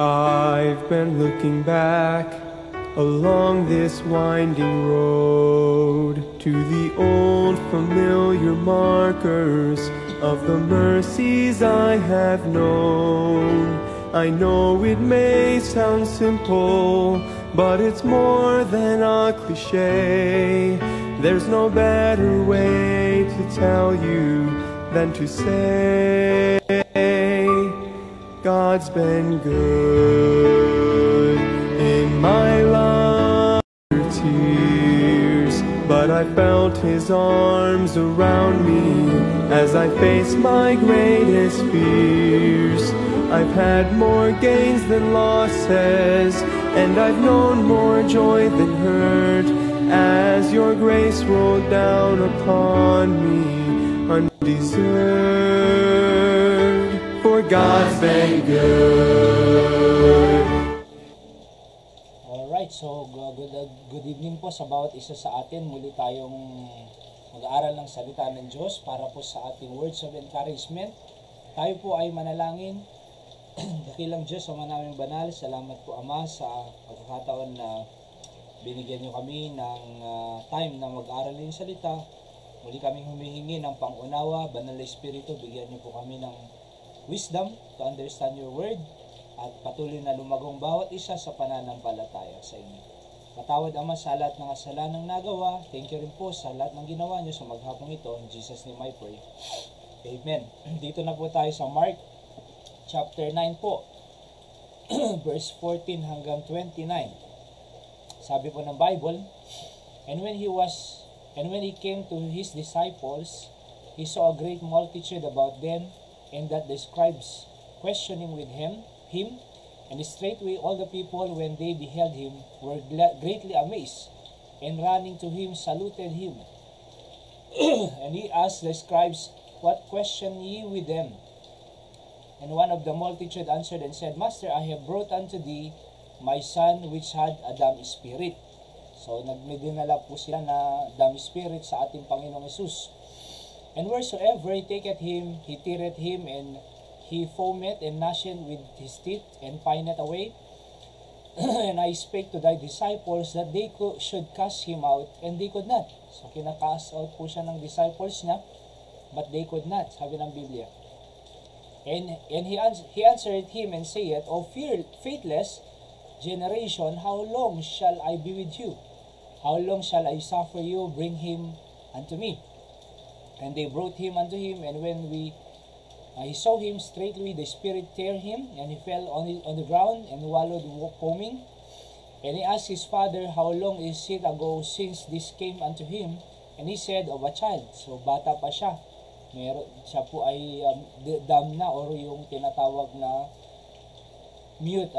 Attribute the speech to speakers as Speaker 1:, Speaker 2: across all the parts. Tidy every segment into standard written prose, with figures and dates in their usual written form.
Speaker 1: I've been looking back along this winding road to the old familiar markers of the mercies I have known. I know it may sound simple, but it's more than a cliche. There's no better way to tell you than to say God's been good in my life. Tears, but I felt His arms around me as I faced my greatest fears. I've had more gains than losses, and I've known more joy than hurt, as your grace rolled down upon me undeserved. For God's been good.
Speaker 2: Alright, so good evening po sa bawat isa sa atin. Muli tayong mag-aaral ng salita ng Diyos para po sa ating words of encouragement. Tayo po ay manalangin. Dakilang Diyos, Ama naming banal, salamat po Ama sa pagkakataon na binigyan niyo kami ng time na mag-aaral ng salita. Muli kaming humihingi ng pangunawa, Banal na Espiritu, bigyan niyo po kami ng wisdom to understand your word at patuloy na lumagong bawat isa sa pananampalataya sa inyo. Patawad Ama sa lahat ng kasalanang nagawa. Thank you rin po sa lahat ng ginawa niyo sa maghapong ito. In Jesus' name I pray. Amen. Dito na po tayo sa Mark chapter 9 po, verse 14 hanggang 29. Sabi po ng Bible, And when he came to his disciples, he saw a great multitude about them, and that the scribes questioning with him, and straightway all the people, when they beheld him, were greatly amazed, and running to him saluted him. And he asked the scribes, What question ye with them? And one of the multitude answered and said, Master, I have brought unto thee my son which had a dumb spirit. So nagmedinala po sila na dumb spirit sa ating Panginoong Hesus. And wheresoever he taketh him, he teareth him, and he foameth and gnasheth with his teeth, and pineth away. And I spake to thy disciples that they should cast him out, and they could not. So kinakast out po siya ng disciples niya, but they could not, sabi ng Biblia. And he answered him and saith, O faithless generation, how long shall I be with you? How long shall I suffer you? Bring him unto me. And they brought him unto him, and when he saw him, straightway the spirit tear him, and he fell on the ground and wallowed foaming. And he asked his father, How long is it ago since this came unto him? And he said, Of a child. So bata pa siya. Siya po ay dumb na, or yung tinatawag na mute,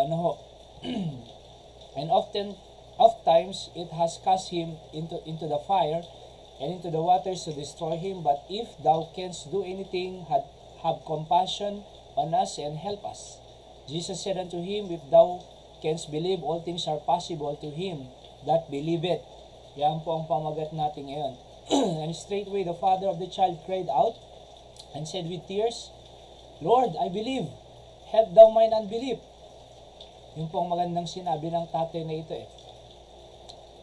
Speaker 2: And ofttimes it has cast him into the fire and into the waters to destroy him. But if thou canst do anything, have compassion on us and help us. Jesus said unto him, If thou canst believe, all things are possible to him that believeth. Yan po ang pamagat natin ngayon. And straightway the father of the child cried out and said with tears, Lord, I believe, help thou mine unbelief. Yung pong magandang sinabi ng tatay na ito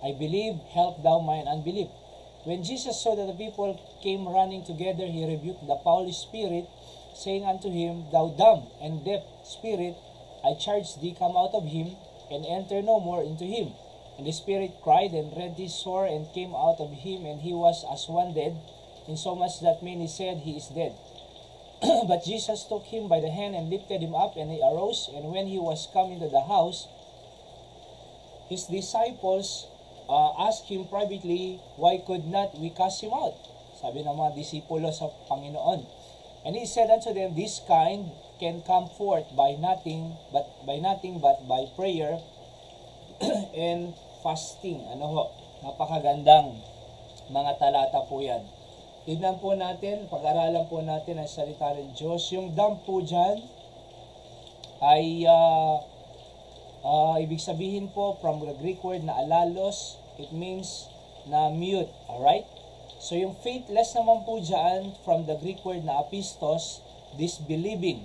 Speaker 2: I believe, help thou mine unbelief. When Jesus saw that the people came running together, he rebuked the foul spirit, saying unto him, Thou dumb and deaf spirit, I charge thee, come out of him, and enter no more into him. And the spirit cried and rent his sore, and came out of him, and he was as one dead, insomuch that many said, He is dead. But Jesus took him by the hand and lifted him up, and he arose. And when he was come into the house, his disciples asked him privately, Why could not we cast him out? Sabi ng mga disipulo sa Panginoon. And he said unto them, This kind can come forth by nothing but by prayer and fasting. Napakagandang mga talata po yan. Tignan po natin, pag-aralan po natin ang salita ng Diyos. Yung dumb po dyan ay ibig sabihin po from the Greek word na alalos, it means na mute. Alright? So yung faithless naman po dyan from the Greek word na apistos, disbelieving,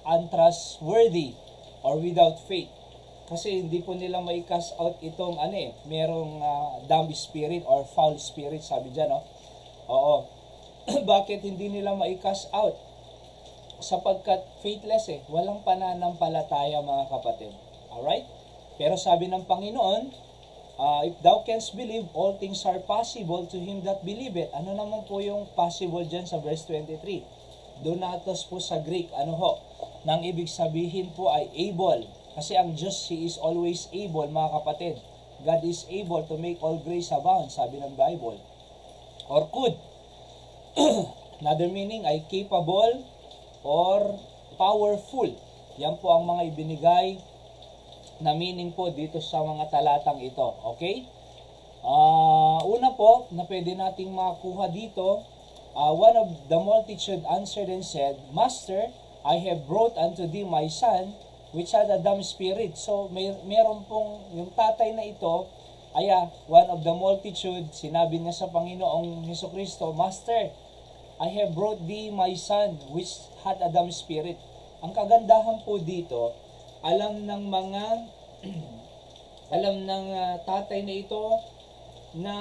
Speaker 2: untrustworthy or without faith. Kasi hindi po nila mai-cast out itong merong dumb spirit or foul spirit, sabi dyan, no? Oo. Bakit hindi nila mai-cast out? Sapagkat faithless walang pananampalataya, mga kapatid. Alright? Pero sabi ng Panginoon, if thou canst believe, all things are possible to him that believeth. Ano naman po yung possible dyan sa verse 23? Donatos po sa Greek, nang ibig sabihin po ay able. Kasi ang Diyos, He is always able, mga kapatid. God is able to make all grace abound, sabi ng Bible. Or could. Another meaning ay capable or powerful. Yan po ang mga ibinigay na meaning po dito sa mga talatang ito. Okay? Una po, na pwede nating makuha dito, one of the multitude answered and said, Master, I have brought unto thee my son, which had a dumb spirit. So, meron pong yung tatay na ito, one of the multitude, sinabi niya sa Panginoong Hesukristo, Master, I have brought thee my son, which had a dumb spirit. Ang kagandahan po dito, alam ng tatay na ito, na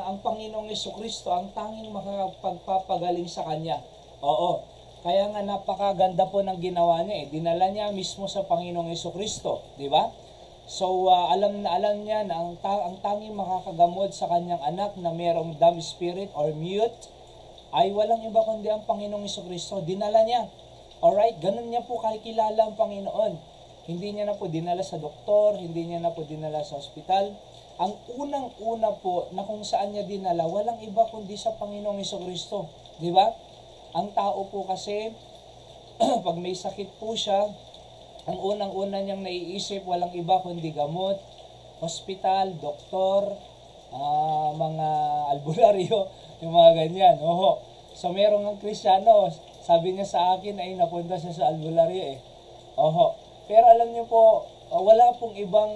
Speaker 2: ang Panginoong Hesukristo ang tanging makapagpapagaling sa kanya. Oo. Kaya nga napakaganda po ng ginawa niya Dinala niya mismo sa Panginoong Hesukristo, di ba? So alam niya na ang tanging makakagamot sa kanyang anak na merong dumb spirit or mute ay walang iba kundi ang Panginoong Hesukristo. Dinala niya. Alright, ganun niya po kakilala ang Panginoon. Hindi niya na po dinala sa doktor, hindi niya na po dinala sa ospital. Ang unang-una po na kung saan niya dinala, walang iba kundi sa Panginoong Hesukristo. Di ba? Ang tao po kasi, pag may sakit po siya, ang unang-una niyang naiisip, walang iba kundi gamot, ospital, doktor, mga albularyo, yung mga ganyan. Oho. So merong ang Kristiyano, sabi niya sa akin ay napunta siya sa albularyo Oho. Pero alam niyo po, wala pong ibang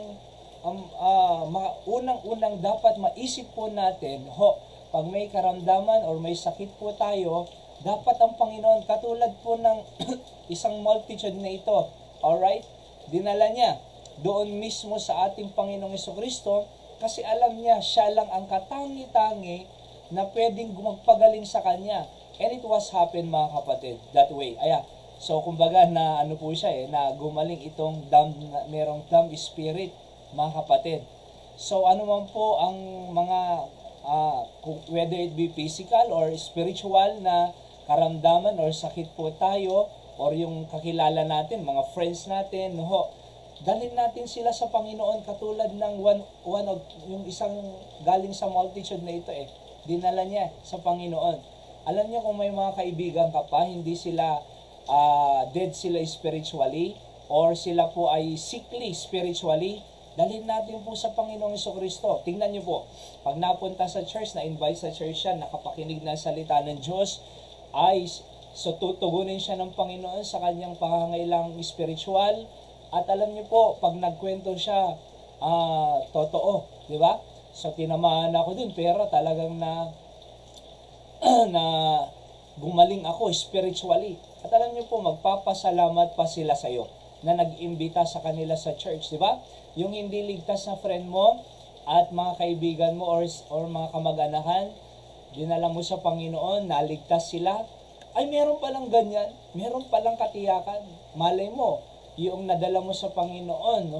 Speaker 2: unang-unang dapat maisip po natin, pag may karamdaman or may sakit po tayo, dapat ang Panginoon, katulad po ng isang multitude na ito, alright, dinala niya doon mismo sa ating Panginoong Hesukristo, kasi alam niya, siya lang ang katangi-tangi na pwedeng magpagaling sa kanya. And it was happened, mga kapatid, that way. So kumbaga na ano po siya na gumaling itong merong dumb spirit, mga kapatid. So ano man po ang mga whether it be physical or spiritual na karamdaman or sakit po tayo or yung kakilala natin, mga friends natin, dalhin natin sila sa Panginoon katulad ng one of yung isang galing sa multitude na ito dinala niya sa Panginoon. Alam niyo kung may mga kaibigan ka pa, hindi sila dead sila spiritually or sila po ay sickly spiritually, dalhin natin po sa Panginoong Hesukristo. Tingnan niyo po, pag napunta sa church, na-invite sa church siya, nakapakinig ng salita ng Diyos, ay so tutugunin siya ng Panginoon sa kanyang pangangailang spiritual. At alam niyo po, pag nagkwento siya, totoo, di ba? So tinamaan ako dun, pero talagang na gumaling ako spiritually. At alam niyo po, magpapasalamat pa sila sa iyo na nag-imbita sa kanila sa church, di ba? Yung hindi ligtas na friend mo at mga kaibigan mo or mga kamag-anakan, dinala mo sa Panginoon, naligtas sila, ay meron palang ganyan, meron palang katiyakan. Malay mo, yung nadala mo sa Panginoon,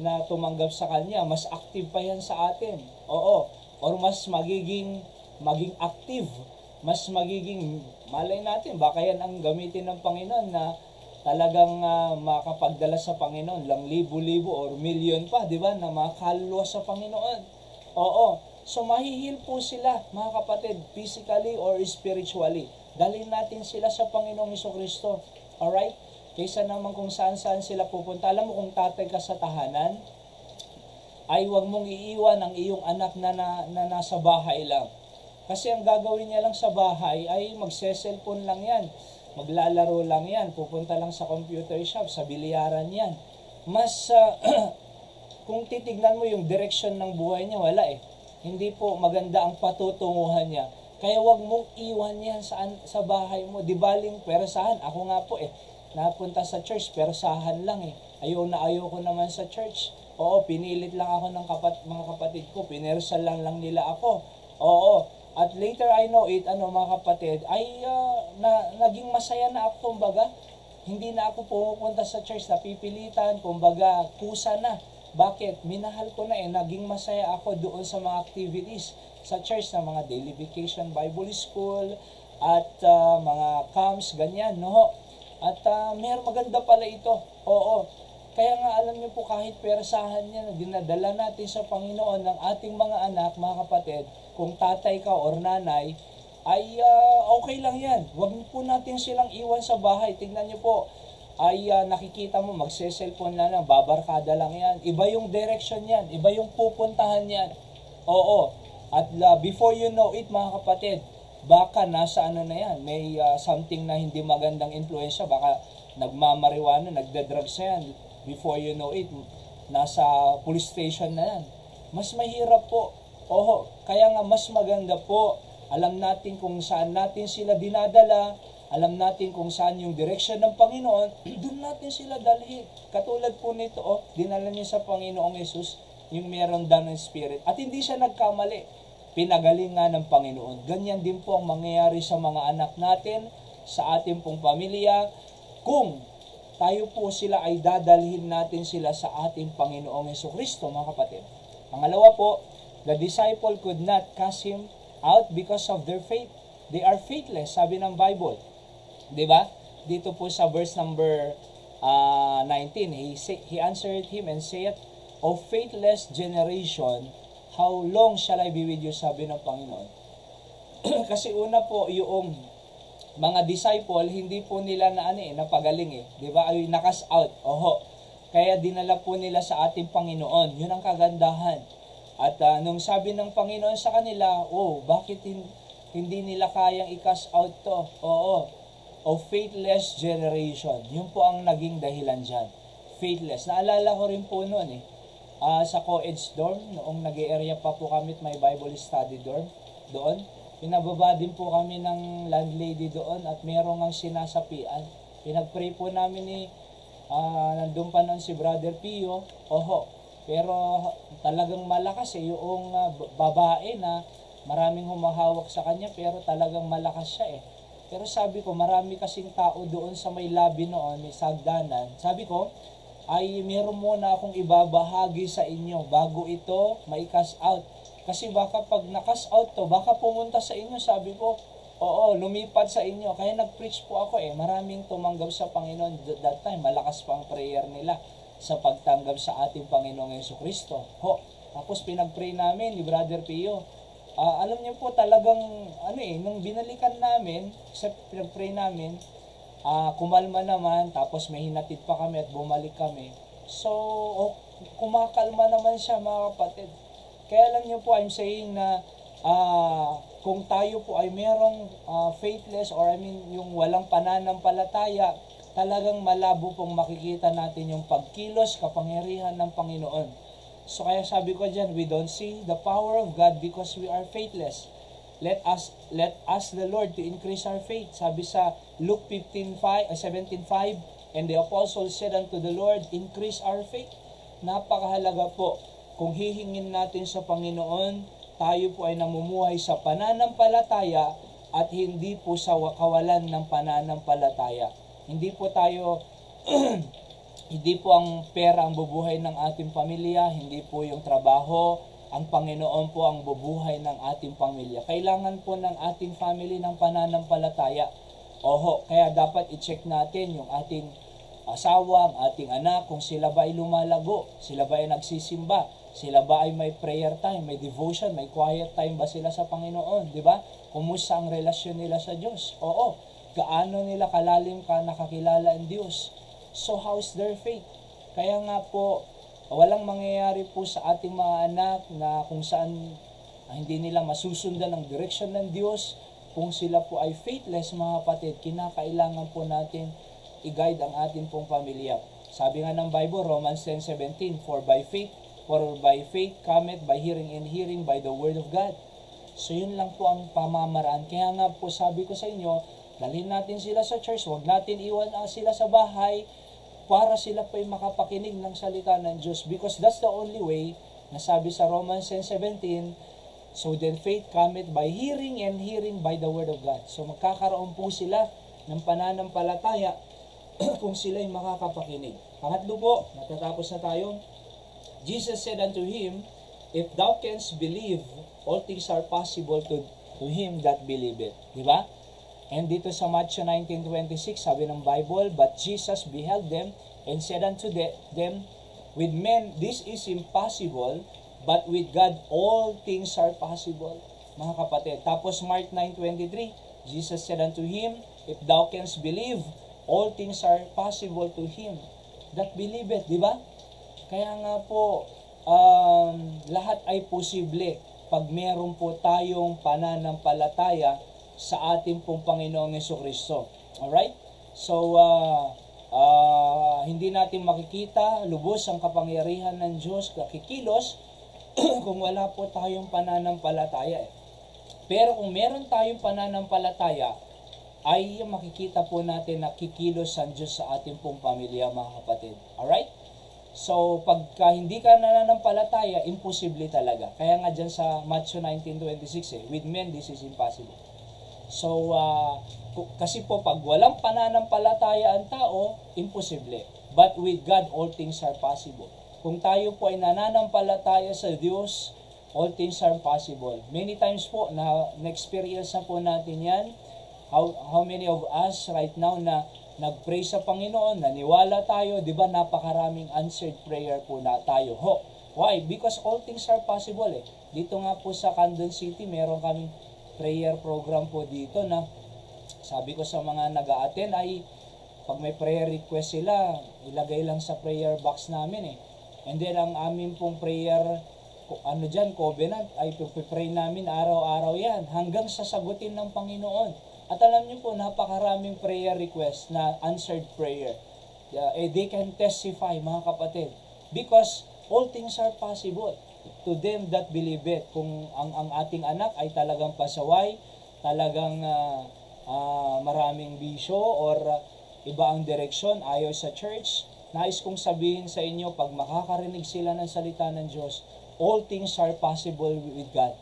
Speaker 2: na tumanggap sa Kanya, mas active pa yan sa atin. Oo. Or mas maging active, mas magiging, malay natin, baka yan ang gamitin ng Panginoon na talagang makapagdala sa Panginoon, lang libo-libo or milyon pa, di ba, na makakaluluwa sa Panginoon. Oo. So, mahihil po sila, mga kapatid, physically or spiritually. Dalhin natin sila sa Panginoong Hesukristo. Alright? Kaysa naman kung saan-saan sila pupunta. Alam mo, kung tatay ka sa tahanan, ay huwag mong iiwan ang iyong anak na nasa bahay lang. Kasi ang gagawin niya lang sa bahay ay magse-cellphone lang yan. Maglalaro lang yan. Pupunta lang sa computer shop, sa bilyaran yan. Mas, kung titignan mo yung direction ng buhay niya, wala Hindi po maganda ang patutunguhan niya. Kaya wag mong iwan yan sa bahay mo. Di baling perasahan. Ako nga po napunta sa church, pero sahan lang eh. Ayaw ko naman sa church. Oo, pinilit lang ako ng mga kapatid ko, pinersal lang nila ako. Oo, at later I know it, mga kapatid, naging masaya na ako, kumbaga. Hindi na ako pumupunta sa church, napipilitan, kumbaga, kusa na. Bakit? Minahal ko na naging masaya ako doon sa mga activities sa church, na mga daily vacation Bible school, at mga camps, ganyan, no? At maganda pala ito. Oo. Kaya nga alam niyo po, kahit persahan niya na dinadala natin sa Panginoon ng ating mga anak, mga kapatid, kung tatay ka or nanay, ay okay lang yan. Huwag po natin silang iwan sa bahay. Tingnan niyo po, ay nakikita mo, magse-cellphone na lang, babarkada lang yan. Iba yung direction yan, iba yung pupuntahan yan. Oo. At before you know it, mga kapatid, baka nasa na yan, may something na hindi magandang influensya, baka nagmamariwana, nagda-drugs na yan. Before you know it, nasa police station na yan. Mas mahirap po. Oo, kaya nga mas maganda po, alam natin kung saan natin sila dinadala, alam natin kung saan yung direction ng Panginoon, doon natin sila dalhin. Katulad po nito, dinala niya sa Panginoong Yesus, yung meron down ng Spirit. At hindi siya nagkamali. Pinagaling nga ng Panginoon. Ganyan din po ang mangyayari sa mga anak natin, sa ating pong pamilya, kung tayo po sila ay dadalhin natin sila sa ating Panginoong Jesucristo, mga kapatid. Pangalawa po, the disciple could not cast him out because of their faith. They are faithless, sabi ng Bible. Diba? Dito po sa verse number 19, he answered him and said, O faithless generation, how long shall I be with you, sabi ng Panginoon. Kasi una po, yung mga disciple, hindi po nila napagaling eh. Diba? Ay nakas out. Oho. Kaya dinala po nila sa ating Panginoon. Yun ang kagandahan. At nung sabi ng Panginoon sa kanila, bakit hindi nila kayang i-cast out to? Oo. O faithless generation. Yun po ang naging dahilan dyan. Faithless. Naalala ko rin po noon sa co-eds dorm, noong nag-area pa po kami at may Bible study dorm doon. Pinababa din po kami ng landlady doon at merong ang sinasapian. Pinag-pray po namin nandun pa noon si Brother Pio. Oho. Pero talagang malakas yung babae na maraming humahawak sa kanya, pero talagang malakas siya eh. Pero sabi ko, marami kasing tao doon sa may lobby noon, may sagdanan. Sabi ko, ay meron muna akong ibabahagi sa inyo bago ito mai-cast out. Kasi baka pag na-cast out to, baka pumunta sa inyo, sabi ko, lumipad sa inyo. Kaya nag-preach po ako maraming tumanggap sa Panginoon that time. Malakas pa ang prayer nila sa pagtanggap sa ating Panginoong Jesucristo. Tapos pinag-pray namin ni Brother Pio. Alam niyo po talagang, nung binalikan namin, sa pinag-pray namin, kumalma naman, tapos may hinatid pa kami at bumalik kami. So, kumakalma naman siya, mga kapatid. Kaya alam niyo po, I'm saying na kung tayo po ay merong faithless or yung walang pananampalataya, talagang malabo pong makikita natin yung pagkilos, kapangyarihan ng Panginoon. So kaya sabi ko dyan, we don't see the power of God because we are faithless. Let us the Lord to increase our faith. Sabi sa Luke 17:5, and the apostle said unto the Lord, increase our faith. Napakahalaga po. Kung hihingin natin sa Panginoon, tayo po ay namumuhay sa pananampalataya at hindi po sa kawalan ng pananampalataya. Hindi po tayo, hindi po ang pera ang bubuhay ng ating pamilya, hindi po yung trabaho, ang Panginoon po ang bubuhay ng ating pamilya. Kailangan po ng ating family ng pananampalataya. Kaya dapat i-check natin yung ating asawa, ang ating anak, kung sila ba ay lumalago, sila ba ay nagsisimba, sila ba ay may prayer time, may devotion, may quiet time ba sila sa Panginoon, di ba? Kumusta ang relasyon nila sa Diyos? Gaano nila kalalim nakakilala ang Diyos? So how's their faith? Kaya nga po, walang mangyayari po sa ating mga anak na kung saan hindi nila masusundan ang direksyon ng Diyos. Kung sila po ay faithless, mga kapatid, kinakailangan po natin i-guide ang ating pong pamilya. Sabi nga ng Bible, Romans 10:17, For by faith cometh by hearing, and hearing by the word of God. So yun lang po ang pamamaraan. Kaya nga po sabi ko sa inyo, Dalhin natin sila sa church, huwag natin iwan sila sa bahay para sila pa'y makapakinig ng salita ng Diyos. Because that's the only way, nasabi sa Romans 10:17, so then faith cometh by hearing, and hearing by the word of God. So magkakaroon po sila ng pananampalataya kung sila'y makakapakinig. Pangatlo po, natatapos na tayo. Jesus said unto him, if thou canst believe, all things are possible to him that believeth. Diba? And dito sa Matthew 19:26, sabi ng Bible, but Jesus beheld them and said unto them, with men this is impossible, but with God all things are possible. Mga kapatid. Tapos Mark 9:23, Jesus said unto him, if thou canst believe, all things are possible to him that believeth. Diba? Kaya nga po, lahat ay posible pag meron po tayong pananampalataya sa ating pong Panginoong Jesucristo. Alright? So, hindi natin makikita lubos ang kapangyarihan ng Diyos kakikilos kung wala po tayong pananampalataya. Pero kung meron tayong pananampalataya, ay makikita po natin na kikilos ang Diyos sa ating pong pamilya, mga kapatid. Alright? So, pagka hindi ka nananampalataya, imposible talaga. Kaya nga dyan sa Matthew 19:26, with men this is impossible. So, kasi po pag walang pananampalataya ang tao, imposible. But with God, all things are possible. Kung tayo po ay nananampalataya sa Diyos, all things are possible. Many times po, na-experience na po natin yan. How many of us right now na nag-pray sa Panginoon, naniwala tayo, di ba napakaraming answered prayer po na tayo. Why? Because all things are possible eh. Dito nga po sa Camden City, meron kaming prayer program po dito na sabi ko sa mga nag-a-attend ay pag may prayer request sila, ilagay lang sa prayer box namin eh. And then ang amin pong prayer, covenant, ay pipray namin araw-araw yan hanggang sasagutin ng Panginoon. At alam niyo po, napakaraming prayer request na answered prayer. They can testify, mga kapatid. Because all things are possible to them that believe it. Kung ang ating anak ay talagang pasaway, talagang maraming bisyo or iba ang direksyon, ayaw sa church, nais kong sabihin sa inyo, pag makakarinig sila ng salita ng Diyos, all things are possible with God.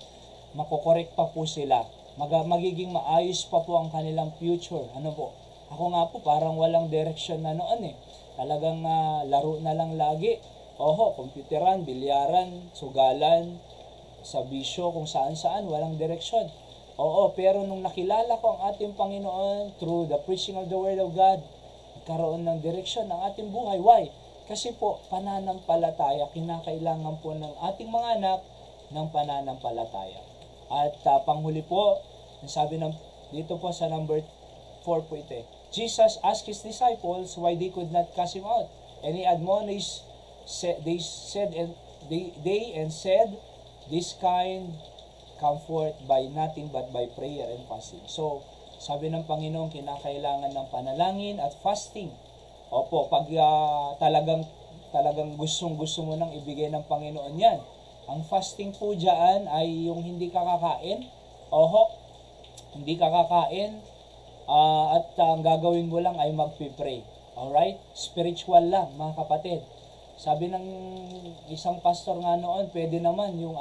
Speaker 2: Makokorek pa po sila. Magiging maayos pa po ang kanilang future. Ano po? Ako nga po, parang walang direksyon na noon eh. Talagang laro na lang lagi. Computeran, bilyaran, sugalan, sa bisyo, kung saan-saan, walang direksyon. Pero nung nakilala ko ang ating Panginoon through the preaching of the Word of God, nagkaroon ng direksyon ang ating buhay. Why? Kasi po, pananampalataya, kinakailangan po ng ating mga anak ng pananampalataya. At panghuli po, sabi dito po sa number 4 po ito. Jesus asked His disciples why they could not cast him out. And He admonished, they said, this kind come forth by nothing but by prayer and fasting. So, sabi ng Panginoon, kinakailangan ng panalangin at fasting. Pag talagang gustong-gusto mo nang ibigay ng Panginoon yan. Ang fasting po dyan ay yung hindi ka kakain. Hindi ka kakain. At ang gagawin mo lang ay magpipray. Alright? Spiritual lang, mga kapatid. Sabi ng isang pastor nga noon, pwede naman yung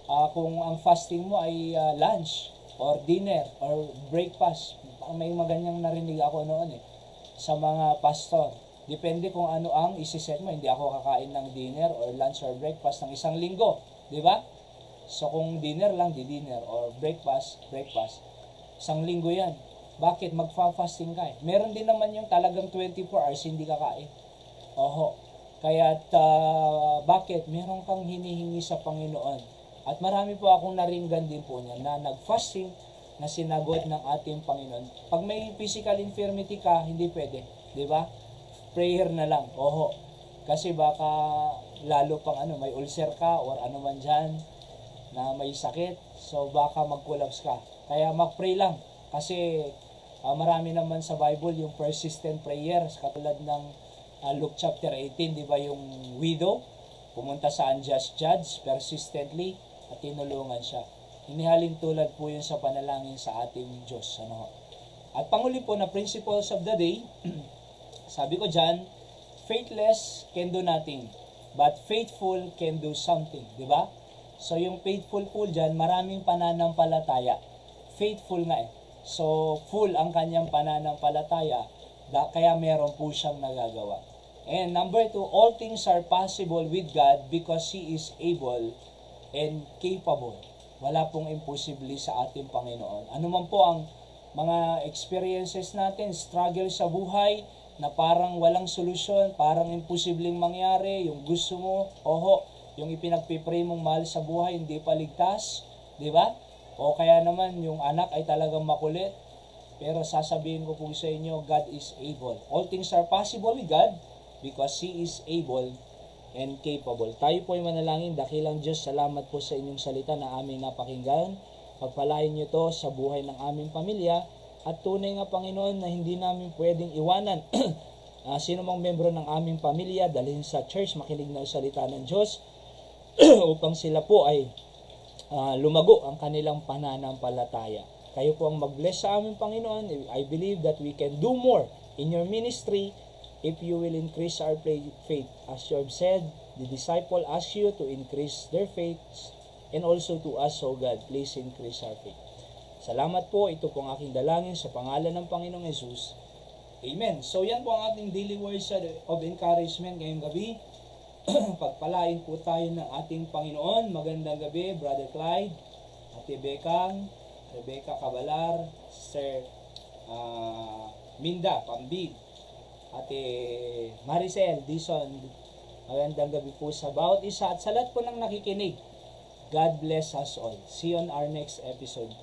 Speaker 2: kung ang fasting mo ay lunch or dinner or breakfast. May maganyang narinig ako noon sa mga pastor. Depende kung ano ang isiset mo. Hindi ako kakain ng dinner or lunch or breakfast ng isang linggo. Di ba? So kung dinner lang, di dinner. Or breakfast. Isang linggo yan. Bakit? Magfa-fasting ka eh. Meron din naman yung talagang 24 hours hindi kakain. Kaya't bakit? Meron kang hinihingi sa Panginoon. At marami po akong naringgan din po niya na nag-fasting na sinagot ng ating Panginoon. Pag may physical infirmity ka, hindi pwede. Di ba? Prayer na lang. Kasi baka lalo pang may ulcer ka or ano man dyan na may sakit. So baka mag-collapse ka. Kaya mag-pray lang. Kasi marami naman sa Bible yung persistent prayers. Katulad ng Luke chapter 18, di ba yung widow? Pumunta sa unjust judge persistently at tinulungan siya. Inihalin tulad po yun sa panalangin sa ating Diyos. At panghuli po na principles of the day, sabi ko dyan, faithless can do nothing, but faithful can do something. Di ba? So yung faithful po dyan, maraming pananampalataya. Faithful nga eh. So full ang kanyang pananampalataya, kaya meron po siyang nagagawa. And number 2, all things are possible with God because He is able and capable. Wala pong imposible sa ating Panginoon. Ano man po ang mga experiences natin, struggle sa buhay, na parang walang solusyon, parang imposibleng mangyari, yung gusto mo, yung ipinagpipray mong mahal sa buhay, hindi pa ligtas, di ba? O kaya naman, yung anak ay talagang makulit, pero sasabihin ko po sa inyo, God is able. All things are possible with God because He is able and capable. Tayo po ay manalangin. Dakilang Diyos, salamat po sa inyong salita na aming napakinggan. Pagpalain niyo to sa buhay ng aming pamilya. At tunay nga, Panginoon, na hindi namin pwedeng iwanan sino mang membro ng aming pamilya, dalhin sa church, makinig na salita ng Diyos upang sila po ay lumago ang kanilang pananampalataya. Kayo po ang mag-bless sa aming Panginoon. I believe that we can do more in your ministry if you will increase our faith. As you have said, the disciple ask you to increase their faith, and also to us, O God, please increase our faith. Salamat po, ito po ang aking dalangin sa pangalan ng Panginoong Jesus. Amen. So yan po ang ating daily words of encouragement ngayong gabi. Pagpalain po tayo ng ating Panginoon. Magandang gabi, Brother Clyde, Ate Bekang, Rebecca Cabalar, Sir Minda Pambig, Ate Maricel Dison. Magandang gabi po sa bawat isa at sa lahat po ng nakikinig. God bless us all. See you on our next episode.